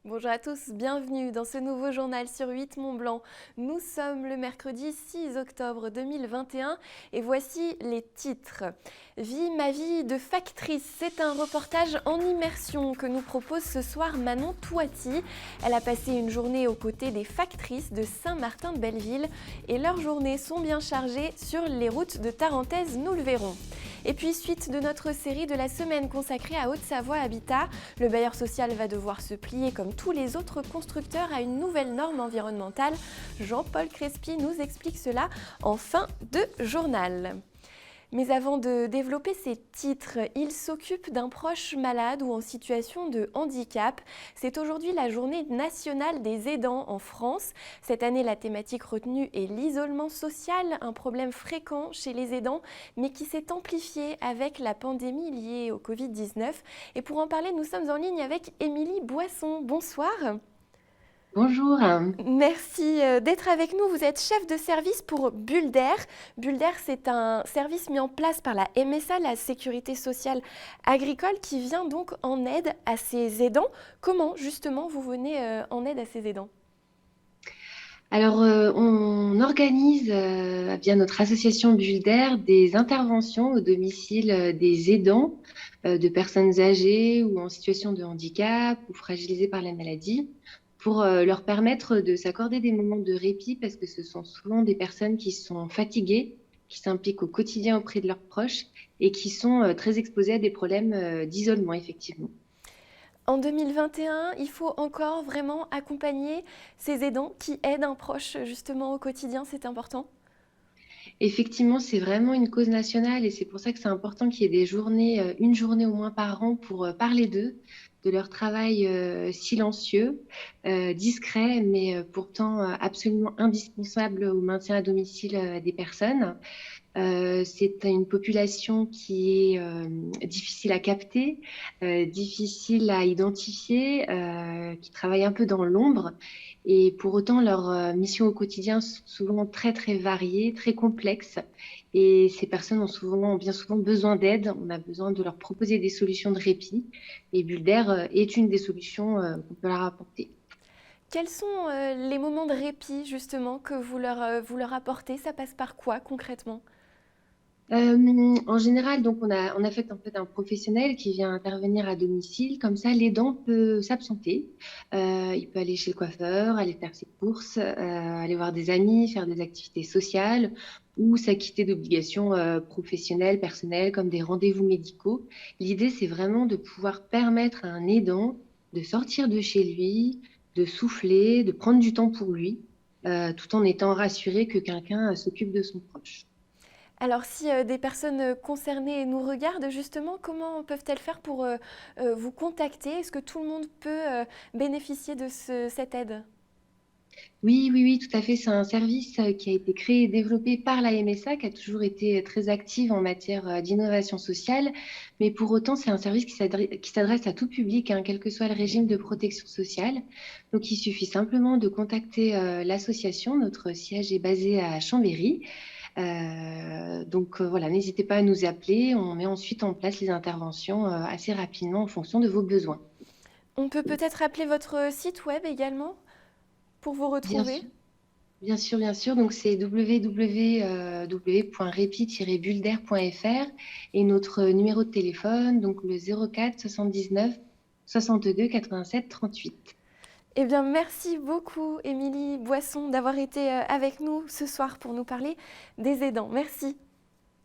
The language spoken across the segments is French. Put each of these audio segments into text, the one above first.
Bonjour à tous, bienvenue dans ce nouveau journal sur 8 Mont-Blanc. Nous sommes le mercredi 6 octobre 2021 et voici les titres. Vie ma vie de factrice, c'est un reportage en immersion que nous propose ce soir Manon Touati. Elle a passé une journée aux côtés des factrices de Saint-Martin-de-Belleville et leurs journées sont bien chargées sur les routes de Tarentaise, nous le verrons. Et puis, suite de notre série de la semaine consacrée à Haute-Savoie Habitat, le bailleur social va devoir se plier comme tous les autres constructeurs à une nouvelle norme environnementale. Jean-Paul Crespi nous explique cela en fin de journal. Mais avant de développer ces titres, il s'occupe d'un proche malade ou en situation de handicap. C'est aujourd'hui la journée nationale des aidants en France. Cette année, la thématique retenue est l'isolement social, un problème fréquent chez les aidants, mais qui s'est amplifié avec la pandémie liée au Covid-19. Et pour en parler, nous sommes en ligne avec Émilie Boisson. Bonsoir. Bonjour. Merci d'être avec nous. Vous êtes chef de service pour Bulder. Bulder, c'est un service mis en place par la MSA, la Sécurité sociale agricole, qui vient donc en aide à ces aidants. Comment, justement, vous venez en aide à ces aidants ? Alors, on organise via notre association Bulder des interventions au domicile des aidants de personnes âgées ou en situation de handicap ou fragilisées par la maladie pour leur permettre de s'accorder des moments de répit parce que ce sont souvent des personnes qui sont fatiguées, qui s'impliquent au quotidien auprès de leurs proches et qui sont très exposées à des problèmes d'isolement, effectivement. En 2021, il faut encore vraiment accompagner ces aidants qui aident un proche justement au quotidien, c'est important ? Effectivement, c'est vraiment une cause nationale et c'est pour ça que c'est important qu'il y ait des journées, une journée au moins par an pour parler d'eux, de leur travail silencieux, discret, mais pourtant absolument indispensable au maintien à domicile des personnes. C'est une population qui est difficile à capter, difficile à identifier, qui travaille un peu dans l'ombre. Et pour autant, leurs missions au quotidien sont souvent très, très variées, très complexes. Et ces personnes ont bien souvent besoin d'aide. On a besoin de leur proposer des solutions de répit. Et Bulder est une des solutions qu'on peut leur apporter. Quels sont les moments de répit justement que vous leur apportez ? Ça passe par quoi concrètement ? En général, donc on affecte en fait un professionnel qui vient intervenir à domicile. Comme ça, l'aidant peut s'absenter. Il peut aller chez le coiffeur, aller faire ses courses, aller voir des amis, faire des activités sociales ou s'acquitter d'obligations professionnelles, personnelles, comme des rendez-vous médicaux. L'idée, c'est vraiment de pouvoir permettre à un aidant de sortir de chez lui, de souffler, de prendre du temps pour lui, tout en étant rassuré que quelqu'un s'occupe de son proche. Alors si des personnes concernées nous regardent justement, comment peuvent-elles faire pour vous contacter ? Est-ce que tout le monde peut bénéficier de cette aide ? Oui, oui, oui, tout à fait. C'est un service qui a été créé et développé par la MSA, qui a toujours été très active en matière d'innovation sociale. Mais pour autant, c'est un service qui s'adresse à tout public, hein, quel que soit le régime de protection sociale. Donc, il suffit simplement de contacter l'association. Notre siège est basé à Chambéry. Voilà, n'hésitez pas à nous appeler. On met ensuite en place les interventions assez rapidement en fonction de vos besoins. On peut peut-être appeler votre site web également pour vous Bien retrouver ? sûr. Bien sûr, bien sûr. Donc, c'est www.repi-bulder.fr et notre numéro de téléphone, donc le 04 79 62 87 38. Eh bien, merci beaucoup, Émilie Boisson, d'avoir été avec nous ce soir pour nous parler des aidants. Merci.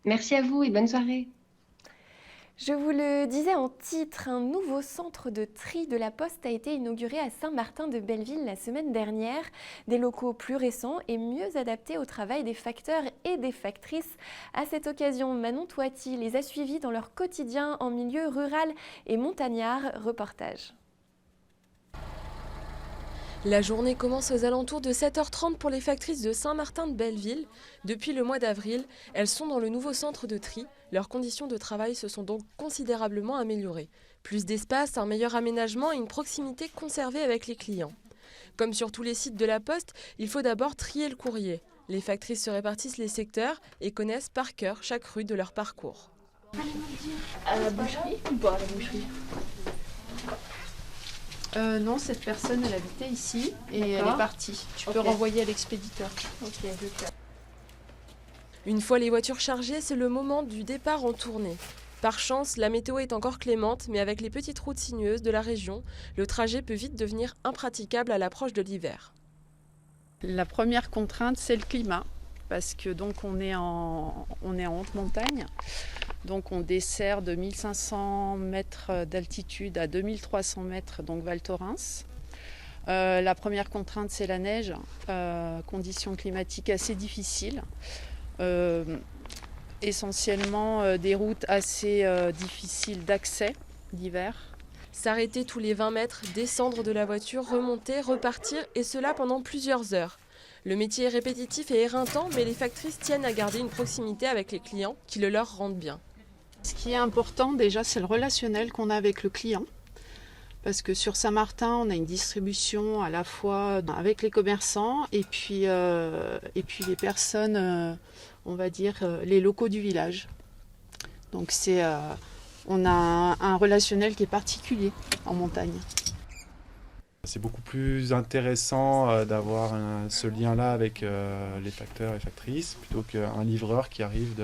Merci à vous et bonne soirée. Je vous le disais en titre, un nouveau centre de tri de la Poste a été inauguré à Saint-Martin-de-Belleville la semaine dernière. Des locaux plus récents et mieux adaptés au travail des facteurs et des factrices. À cette occasion, Manon Touati les a suivis dans leur quotidien en milieu rural et montagnard. Reportage. La journée commence aux alentours de 7h30 pour les factrices de Saint-Martin-de-Belleville. Depuis le mois d'avril, elles sont dans le nouveau centre de tri. Leurs conditions de travail se sont donc considérablement améliorées. Plus d'espace, un meilleur aménagement et une proximité conservée avec les clients. Comme sur tous les sites de la Poste, il faut d'abord trier le courrier. Les factrices se répartissent les secteurs et connaissent par cœur chaque rue de leur parcours. À la boucherie ou pas à la boucherie? Non, cette personne, elle habitait ici et elle D'accord. est partie. Tu peux Ok. renvoyer à l'expéditeur. Ok, je fais. Une fois les voitures chargées, c'est le moment du départ en tournée. Par chance, la météo est encore clémente, mais avec les petites routes sinueuses de la région, le trajet peut vite devenir impraticable à l'approche de l'hiver. La première contrainte, c'est le climat. Parce que donc on est en haute montagne. Donc on dessert de 1500 mètres d'altitude à 2300 mètres, donc Val Thorens. La première contrainte, c'est la neige. Conditions climatiques assez difficiles. Essentiellement des routes assez difficiles d'accès l'hiver. S'arrêter tous les 20 mètres, descendre de la voiture, remonter, repartir, et cela pendant plusieurs heures. Le métier est répétitif et éreintant, mais les factrices tiennent à garder une proximité avec les clients qui le leur rendent bien. Ce qui est important déjà, c'est le relationnel qu'on a avec le client. Parce que sur Saint-Martin, on a une distribution à la fois avec les commerçants et puis les personnes, on va dire, les locaux du village. Donc on a un relationnel qui est particulier en montagne. C'est beaucoup plus intéressant d'avoir ce lien-là avec les facteurs et factrices plutôt qu'un livreur qui arrive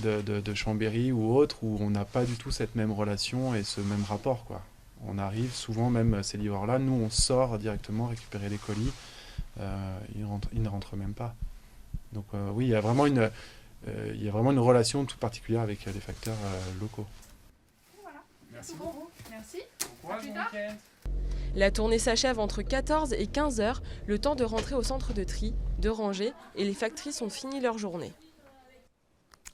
de Chambéry ou autre où on n'a pas du tout cette même relation et ce même rapport, quoi. On arrive souvent, même ces livreurs-là, nous on sort directement récupérer les colis, ils ne rentrent même pas. Donc oui, il y a vraiment une relation toute particulière avec les facteurs locaux. Voilà. Merci beaucoup. Merci. Bon courage, bon week-end. La tournée s'achève entre 14 et 15 heures, le temps de rentrer au centre de tri, de ranger, et les factrices ont fini leur journée.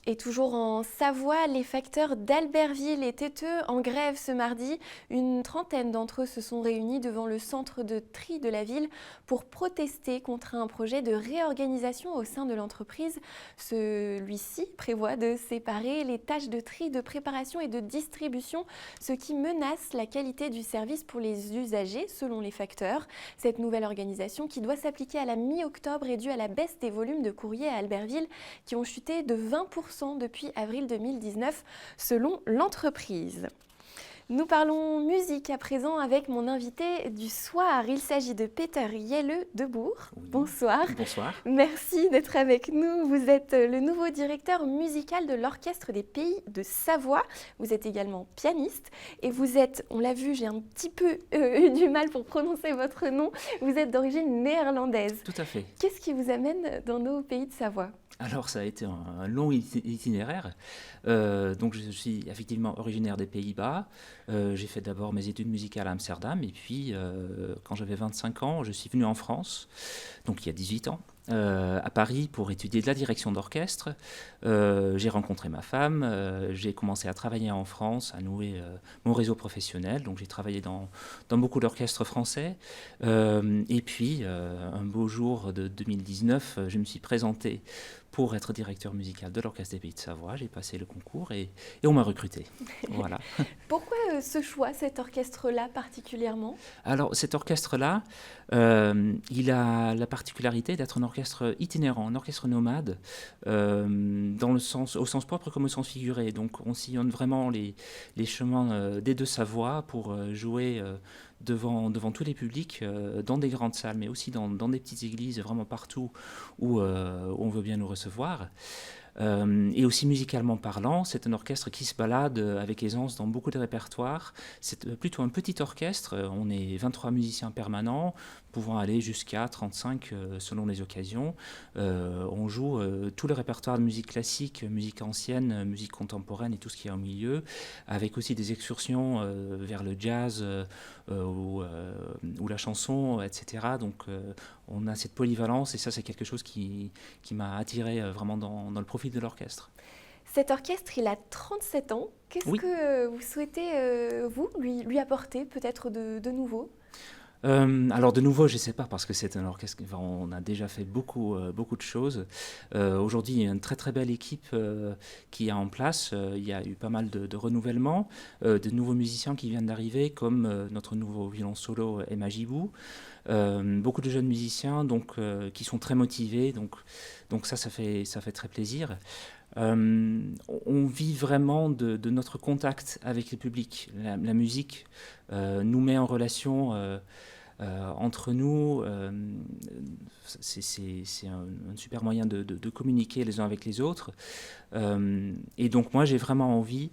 Et toujours en Savoie, les facteurs d'Albertville étaient eux en grève ce mardi. Une trentaine d'entre eux se sont réunis devant le centre de tri de la ville pour protester contre un projet de réorganisation au sein de l'entreprise. Celui-ci prévoit de séparer les tâches de tri, de préparation et de distribution, ce qui menace la qualité du service pour les usagers, selon les facteurs. Cette nouvelle organisation, qui doit s'appliquer à la mi-octobre, est due à la baisse des volumes de courrier à Albertville, qui ont chuté de 20% depuis avril 2019, selon l'entreprise. Nous parlons musique à présent avec mon invité du soir. Il s'agit de Peter Yelle de Bourg. Oui. Bonsoir. Bonsoir. Merci d'être avec nous. Vous êtes le nouveau directeur musical de l'Orchestre des Pays de Savoie. Vous êtes également pianiste et vous êtes, on l'a vu, j'ai un petit peu eu du mal pour prononcer votre nom, vous êtes d'origine néerlandaise. Tout à fait. Qu'est-ce qui vous amène dans nos Pays de Savoie ? Alors ça a été un long itinéraire. Donc je suis effectivement originaire des Pays-Bas. J'ai fait d'abord mes études musicales à Amsterdam et puis quand j'avais 25 ans, je suis venu en France, donc il y a 18 ans. À Paris pour étudier de la direction d'orchestre. J'ai rencontré ma femme, j'ai commencé à travailler en France, à nouer mon réseau professionnel. Donc j'ai travaillé dans beaucoup d'orchestres français. Et puis, un beau jour de 2019, je me suis présenté pour être directeur musical de l'Orchestre des Pays de Savoie. J'ai passé le concours et on m'a recruté. Voilà. Pourquoi ce choix, cet orchestre-là particulièrement ? Alors cet orchestre-là, il a la particularité d'être un orchestre itinérant, un orchestre nomade, au sens propre comme au sens figuré. Donc on sillonne vraiment les chemins des Deux-Savoie pour jouer devant tous les publics, dans des grandes salles, mais aussi dans des petites églises, vraiment partout où on veut bien nous recevoir. Et aussi musicalement parlant, c'est un orchestre qui se balade avec aisance dans beaucoup de répertoires. C'est plutôt un petit orchestre, on est 23 musiciens permanents, pouvant aller jusqu'à 35 selon les occasions. On joue tout le répertoire de musique classique, musique ancienne, musique contemporaine et tout ce qui est au milieu, avec aussi des excursions vers le jazz ou la chanson, etc. Donc on a cette polyvalence et ça c'est quelque chose qui m'a attiré vraiment dans le profil de l'orchestre. Cet orchestre, il a 37 ans. Qu'est-ce que vous souhaitez, vous, lui apporter peut-être de nouveau ? Alors de nouveau, je ne sais pas, parce que c'est un orchestre, on a déjà fait beaucoup de choses. Aujourd'hui, il y a une très très belle équipe qui est en place. Il y a eu pas mal de renouvellements, de nouveaux musiciens qui viennent d'arriver, comme notre nouveau violon solo Emma Gibou. Beaucoup de jeunes musiciens qui sont très motivés, donc ça fait très plaisir. On vit vraiment de notre contact avec le public. La musique nous met en relation entre nous. C'est un super moyen de communiquer les uns avec les autres. Et donc moi, j'ai vraiment envie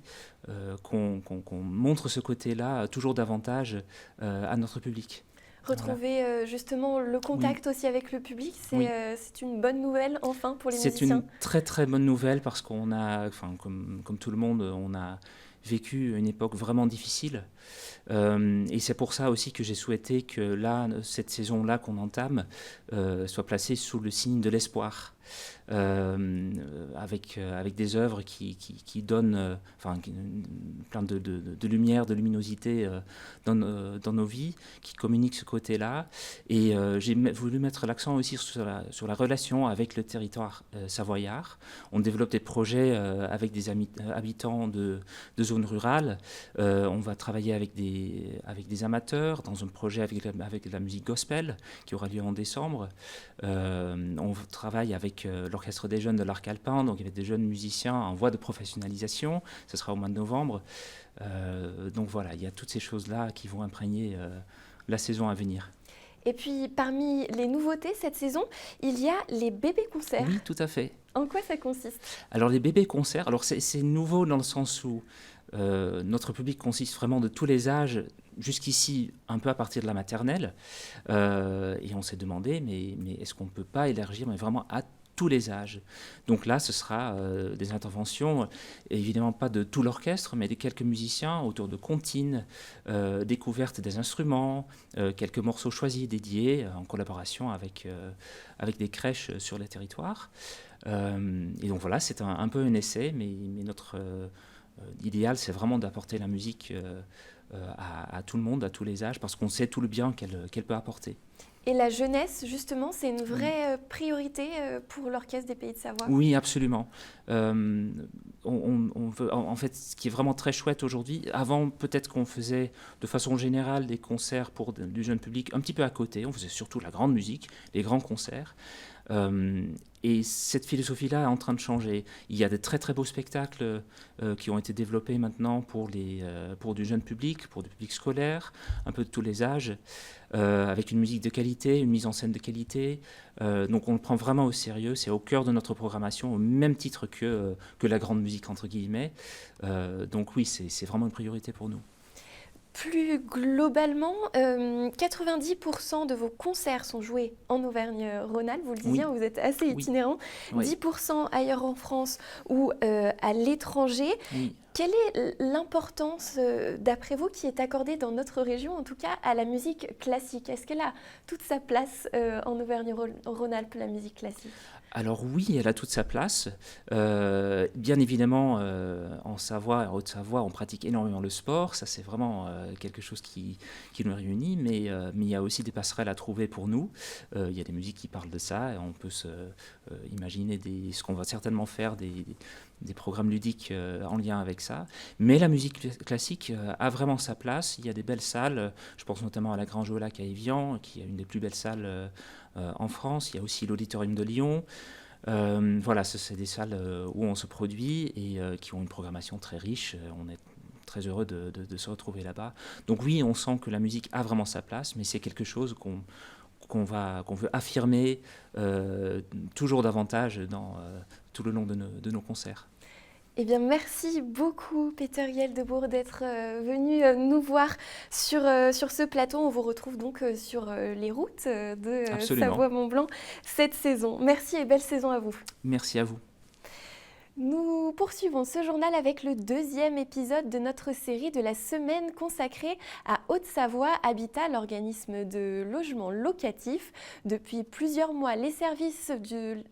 qu'on montre ce côté-là toujours davantage à notre public. Retrouver justement le contact aussi avec le public, c'est une bonne nouvelle enfin pour les C'est musiciens. une très très bonne nouvelle parce qu'on a, comme tout le monde, on a vécu une époque vraiment difficile. Et c'est pour ça aussi que j'ai souhaité que là, cette saison-là qu'on entame soit placée sous le signe de l'espoir. Avec des œuvres qui donnent plein de lumière, de luminosité dans nos vies, qui communiquent ce côté-là. Et j'ai voulu mettre l'accent aussi sur la relation avec le territoire savoyard. On développe des projets avec des habitants de zones rurales. On va travailler avec des amateurs dans un projet avec de la musique gospel qui aura lieu en décembre. On travaille avec l'Orchestre des jeunes de l'Arc Alpin, donc il y avait des jeunes musiciens en voie de professionnalisation, ce sera au mois de novembre. Donc voilà, il y a toutes ces choses-là qui vont imprégner la saison à venir. Et puis parmi les nouveautés cette saison, il y a les bébés-concerts. Oui, tout à fait. En quoi ça consiste ? Alors les bébés-concerts, c'est nouveau dans le sens où notre public consiste vraiment de tous les âges, jusqu'ici un peu à partir de la maternelle, et on s'est demandé mais est-ce qu'on ne peut pas élargir vraiment à tous les âges. Donc là, ce sera des interventions, évidemment pas de tout l'orchestre, mais de quelques musiciens autour de comptines, découverte des instruments, quelques morceaux choisis, dédiés, en collaboration avec des crèches sur les territoires. Et donc voilà, c'est un peu un essai, mais notre idéal, c'est vraiment d'apporter la musique à tout le monde, à tous les âges, parce qu'on sait tout le bien qu'elle peut apporter. Et la jeunesse, justement, c'est une vraie priorité pour l'Orchestre des Pays de Savoie ? Oui, absolument. On veut, en fait, ce qui est vraiment très chouette aujourd'hui, avant peut-être qu'on faisait de façon générale des concerts pour du jeune public un petit peu à côté, on faisait surtout la grande musique, les grands concerts. Et cette philosophie-là est en train de changer. Il y a de très très beaux spectacles qui ont été développés maintenant pour du jeune public, pour du public scolaire, un peu de tous les âges, avec une musique de qualité, une mise en scène de qualité. Donc on le prend vraiment au sérieux, c'est au cœur de notre programmation, au même titre que la grande musique entre guillemets. Donc oui, c'est vraiment une priorité pour nous. Plus globalement, 90% de vos concerts sont joués en Auvergne-Rhône-Alpes, vous le disiez, Oui. Vous êtes assez itinérant, Oui. 10% ailleurs en France ou à l'étranger. Oui. Quelle est l'importance, d'après vous, qui est accordée dans notre région, en tout cas, à la musique classique ? Est-ce qu'elle a toute sa place en Auvergne-Rhône-Alpes, la musique classique ? Alors oui, elle a toute sa place. Bien évidemment, en Savoie et en Haute-Savoie, on pratique énormément le sport. Ça, c'est vraiment quelque chose qui nous réunit. Mais il y a aussi des passerelles à trouver pour nous. Il y a des musiques qui parlent de ça. Et on peut imaginer ce qu'on va certainement faire, des programmes ludiques en lien avec ça. Mais la musique classique a vraiment sa place. Il y a des belles salles. Je pense notamment à la Grange au Lac à Évian, qui est une des plus belles salles en France. Il y a aussi l'Auditorium de Lyon. Voilà, c'est des salles où on se produit et qui ont une programmation très riche. On est très heureux de se retrouver là-bas. Donc oui, on sent que la musique a vraiment sa place, mais c'est quelque chose qu'on veut affirmer toujours davantage tout le long de nos concerts. Eh bien, merci beaucoup, Peter Yeldebourg, d'être venu nous voir sur ce plateau. On vous retrouve donc sur les routes de Savoie-Mont-Blanc cette saison. Merci et belle saison à vous. Merci à vous. Nous poursuivons ce journal avec le deuxième épisode de notre série de la semaine consacrée à Haute-Savoie Habitat, l'organisme de logement locatif. Depuis plusieurs mois, les services de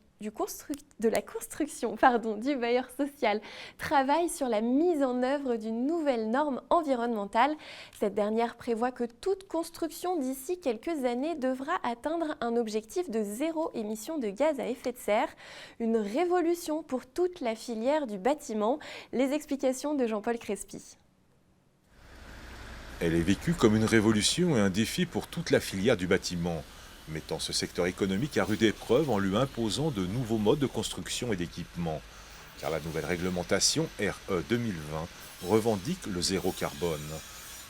la construction du bailleur social travaille sur la mise en œuvre d'une nouvelle norme environnementale. Cette dernière prévoit que toute construction d'ici quelques années devra atteindre un objectif de 0 émission de gaz à effet de serre. Une révolution pour toute la filière du bâtiment. Les explications de Jean-Paul Crespi. Elle est vécue comme une révolution et un défi pour toute la filière du bâtiment, mettant ce secteur économique à rude épreuve en lui imposant de nouveaux modes de construction et d'équipement. car la nouvelle réglementation RE 2020 revendique le zéro carbone.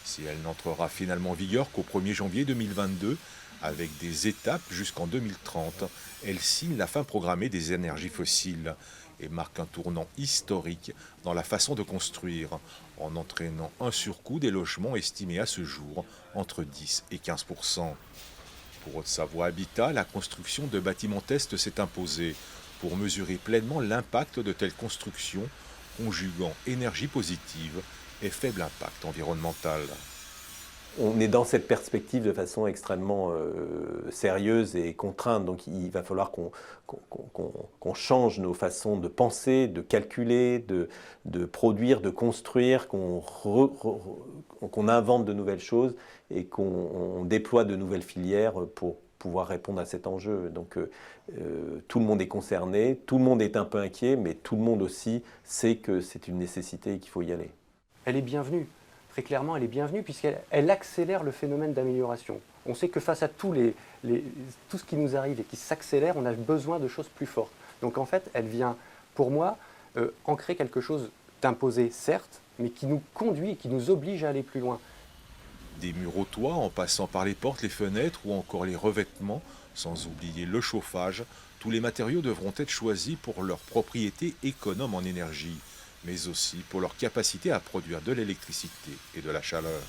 Si elle n'entrera finalement en vigueur qu'au 1er janvier 2022, avec des étapes jusqu'en 2030, elle signe la fin programmée des énergies fossiles et marque un tournant historique dans la façon de construire, en entraînant un surcoût des logements estimé à ce jour entre 10 et 15%. Pour Haute-Savoie Habitat, la construction de bâtiments tests s'est imposée pour mesurer pleinement l'impact de telles constructions, conjuguant énergie positive et faible impact environnemental. On est dans cette perspective de façon extrêmement sérieuse et contrainte, donc il va falloir qu'on change nos façons de penser, de calculer, de produire, de construire, qu'on invente de nouvelles choses et qu'on déploie de nouvelles filières pour pouvoir répondre à cet enjeu. Donc tout le monde est concerné, tout le monde est un peu inquiet, mais tout le monde aussi sait que c'est une nécessité et qu'il faut y aller. Elle est bienvenue. Très clairement, elle est bienvenue puisqu'elle accélère le phénomène d'amélioration. On sait que face à tout ce qui nous arrive et qui s'accélère, on a besoin de choses plus fortes. Donc en fait, elle vient, pour moi, ancrer quelque chose d'imposé, certes, mais qui nous conduit, qui nous oblige à aller plus loin. Des murs au toit, en passant par les portes, les fenêtres ou encore les revêtements, sans oublier le chauffage, tous les matériaux devront être choisis pour leurs propriétés économes en énergie, mais aussi pour leur capacité à produire de l'électricité et de la chaleur.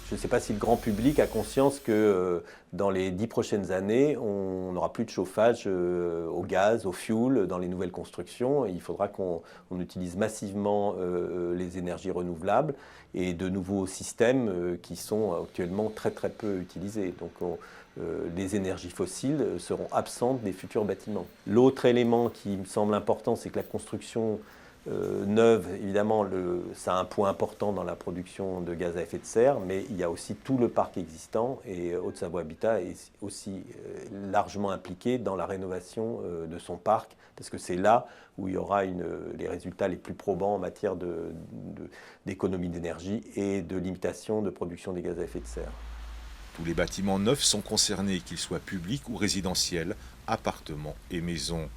Je ne sais pas si le grand public a conscience que dans les 10 prochaines années, on n'aura plus de chauffage au gaz, au fioul dans les nouvelles constructions. Il faudra qu'on utilise massivement les énergies renouvelables et de nouveaux systèmes qui sont actuellement très très peu utilisés. Donc les énergies fossiles seront absentes des futurs bâtiments. L'autre élément qui me semble important, c'est que la construction neuve, évidemment, ça a un point important dans la production de gaz à effet de serre, mais il y a aussi tout le parc existant et Haute-Savoie Habitat est aussi largement impliqué dans la rénovation de son parc, parce que c'est là où il y aura les résultats les plus probants en matière d'économie d'énergie et de limitation de production des gaz à effet de serre. Tous les bâtiments neufs sont concernés, qu'ils soient publics ou résidentiels, appartements et maisons.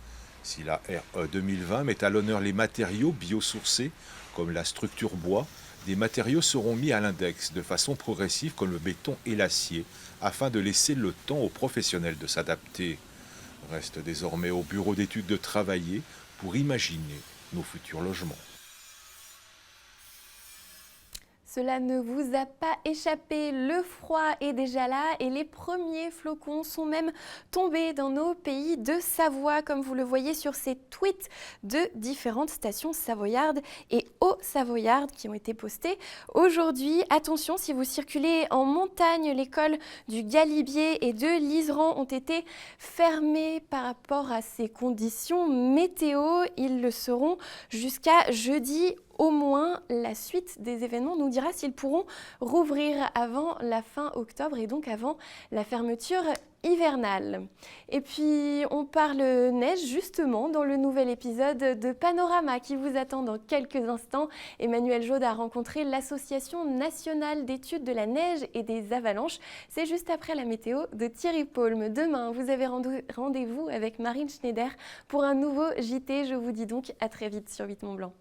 Si la RE 2020 met à l'honneur les matériaux biosourcés, comme la structure bois, des matériaux seront mis à l'index de façon progressive comme le béton et l'acier, afin de laisser le temps aux professionnels de s'adapter. Reste désormais au bureau d'études de travailler pour imaginer nos futurs logements. Cela ne vous a pas échappé, le froid est déjà là et les premiers flocons sont même tombés dans nos pays de Savoie, comme vous le voyez sur ces tweets de différentes stations savoyardes et haut-savoyardes qui ont été postés aujourd'hui. Attention, si vous circulez en montagne, l'école du Galibier et de l'Iseran ont été fermées par rapport à ces conditions météo. Ils le seront jusqu'à jeudi. Au moins, la suite des événements nous dira s'ils pourront rouvrir avant la fin octobre et donc avant la fermeture hivernale. Et puis, on parle neige justement dans le nouvel épisode de Panorama qui vous attend dans quelques instants. Emmanuel Jaude a rencontré l'Association nationale d'études de la neige et des avalanches. C'est juste après la météo de Thierry Paulme. Demain, vous avez rendez-vous avec Marine Schneider pour un nouveau JT. Je vous dis donc à très vite sur 8 Mont Blanc.